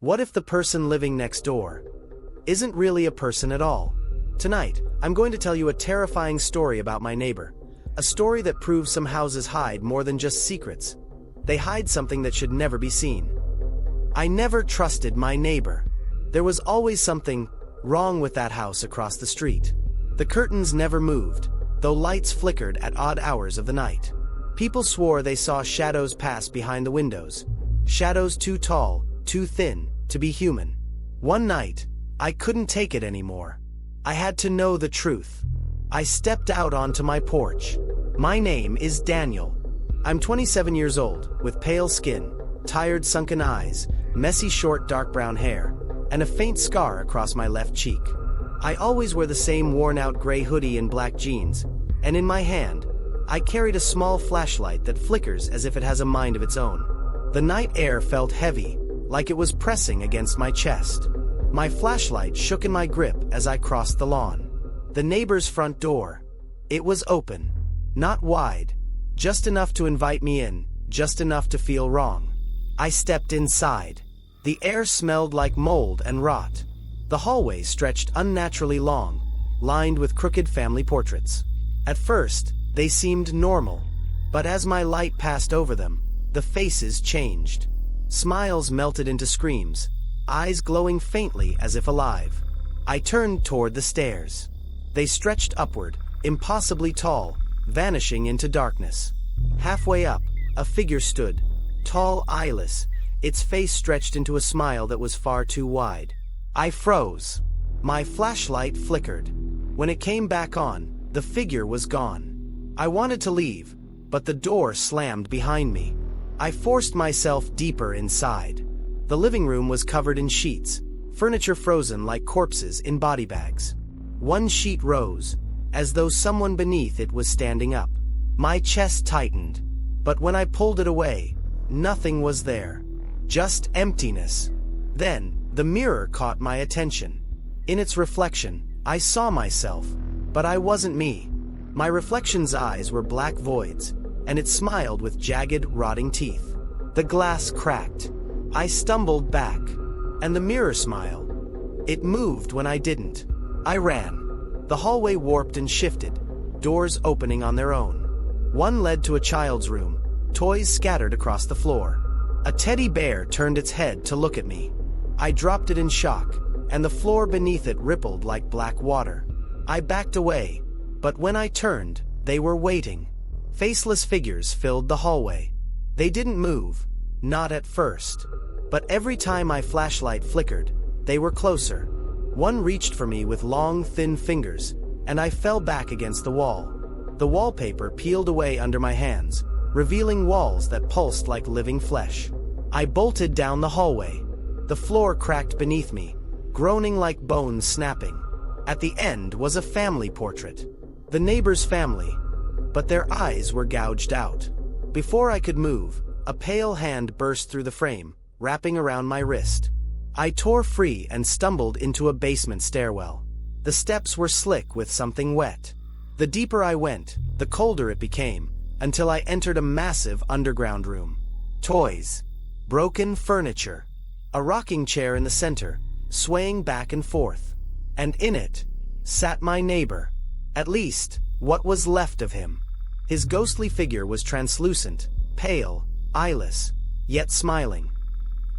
What if the person living next door isn't really a person at all? Tonight, I'm going to tell you a terrifying story about my neighbor. A story that proves some houses hide more than just secrets. They hide something that should never be seen. I never trusted my neighbor. There was always something wrong with that house across the street. The curtains never moved, though lights flickered at odd hours of the night. People swore they saw shadows pass behind the windows. Shadows too tall, too thin, to be human. One night, I couldn't take it anymore. I had to know the truth. I stepped out onto my porch. My name is Daniel. I'm 27 years old, with pale skin, tired sunken eyes, messy short dark brown hair, and a faint scar across my left cheek. I always wear the same worn-out gray hoodie and black jeans, and in my hand, I carried a small flashlight that flickers as if it has a mind of its own. The night air felt heavy, like it was pressing against my chest. My flashlight shook in my grip as I crossed the lawn. The neighbor's front door. It was open. Not wide. Just enough to invite me in, just enough to feel wrong. I stepped inside. The air smelled like mold and rot. The hallway stretched unnaturally long, lined with crooked family portraits. At first, they seemed normal, but as my light passed over them, the faces changed. Smiles melted into screams, eyes glowing faintly as if alive. I turned toward the stairs. They stretched upward, impossibly tall, vanishing into darkness. Halfway up, a figure stood, tall, eyeless, its face stretched into a smile that was far too wide. I froze. My flashlight flickered. When it came back on, the figure was gone. I wanted to leave, but the door slammed behind me. I forced myself deeper inside. The living room was covered in sheets, furniture frozen like corpses in body bags. One sheet rose, as though someone beneath it was standing up. My chest tightened, but when I pulled it away, nothing was there. Just emptiness. Then, the mirror caught my attention. In its reflection, I saw myself, but I wasn't me. My reflection's eyes were black voids, and it smiled with jagged, rotting teeth. The glass cracked. I stumbled back, and the mirror smiled. It moved when I didn't. I ran. The hallway warped and shifted, doors opening on their own. One led to a child's room, toys scattered across the floor. A teddy bear turned its head to look at me. I dropped it in shock, and the floor beneath it rippled like black water. I backed away, but when I turned, they were waiting. Faceless figures filled the hallway. They didn't move, not at first. But every time my flashlight flickered, they were closer. One reached for me with long, thin fingers, and I fell back against the wall. The wallpaper peeled away under my hands, revealing walls that pulsed like living flesh. I bolted down the hallway. The floor cracked beneath me, groaning like bones snapping. At the end was a family portrait. The neighbor's family, but their eyes were gouged out. Before I could move, a pale hand burst through the frame, wrapping around my wrist. I tore free and stumbled into a basement stairwell. The steps were slick with something wet. The deeper I went, the colder it became, until I entered a massive underground room. Toys. Broken furniture. A rocking chair in the center, swaying back and forth. And in it, sat my neighbor. At least, what was left of him. His ghostly figure was translucent, pale, eyeless, yet smiling.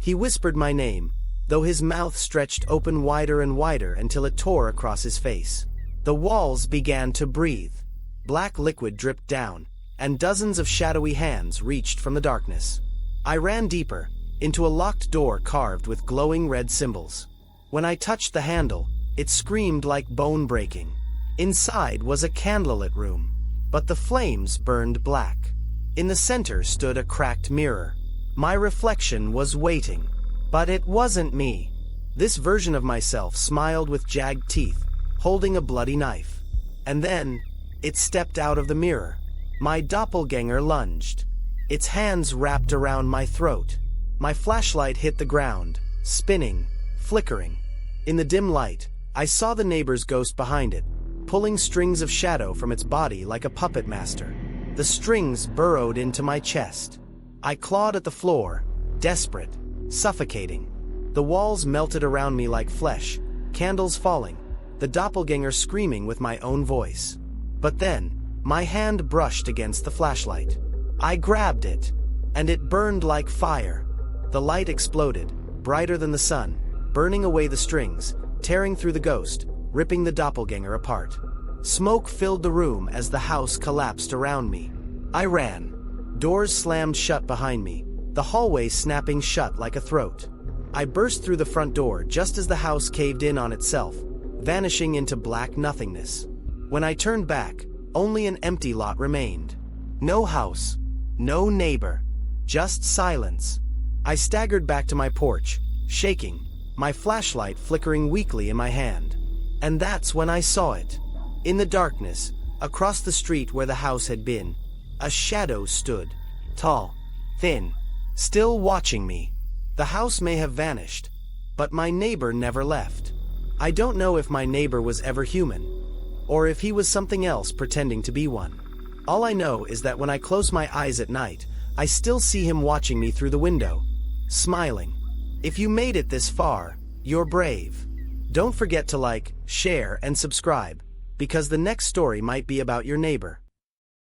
He whispered my name, though his mouth stretched open wider and wider until it tore across his face. The walls began to breathe. Black liquid dripped down, and dozens of shadowy hands reached from the darkness. I ran deeper, into a locked door carved with glowing red symbols. When I touched the handle, it screamed like bone breaking. Inside was a candlelit room, but the flames burned black. In the center stood a cracked mirror. My reflection was waiting. But it wasn't me. This version of myself smiled with jagged teeth, holding a bloody knife. And then, it stepped out of the mirror. My doppelgänger lunged. Its hands wrapped around my throat. My flashlight hit the ground, spinning, flickering. In the dim light, I saw the neighbor's ghost behind it, pulling strings of shadow from its body like a puppet master. The strings burrowed into my chest. I clawed at the floor, desperate, suffocating. The walls melted around me like flesh, candles falling, the doppelgänger screaming with my own voice. But then, my hand brushed against the flashlight. I grabbed it, and it burned like fire. The light exploded, brighter than the sun, burning away the strings, tearing through the ghost, ripping the doppelgänger apart. Smoke filled the room as the house collapsed around me. I ran. Doors slammed shut behind me, the hallway snapping shut like a throat. I burst through the front door just as the house caved in on itself, vanishing into black nothingness. When I turned back, only an empty lot remained. No house, no neighbor, just silence. I staggered back to my porch, shaking, my flashlight flickering weakly in my hand. And that's when I saw it. In the darkness, across the street where the house had been, a shadow stood, tall, thin, still watching me. The house may have vanished, but my neighbor never left. I don't know if my neighbor was ever human, or if he was something else pretending to be one. All I know is that when I close my eyes at night, I still see him watching me through the window, smiling. If you made it this far, you're brave. Don't forget to like, share, and subscribe, because the next story might be about your neighbor.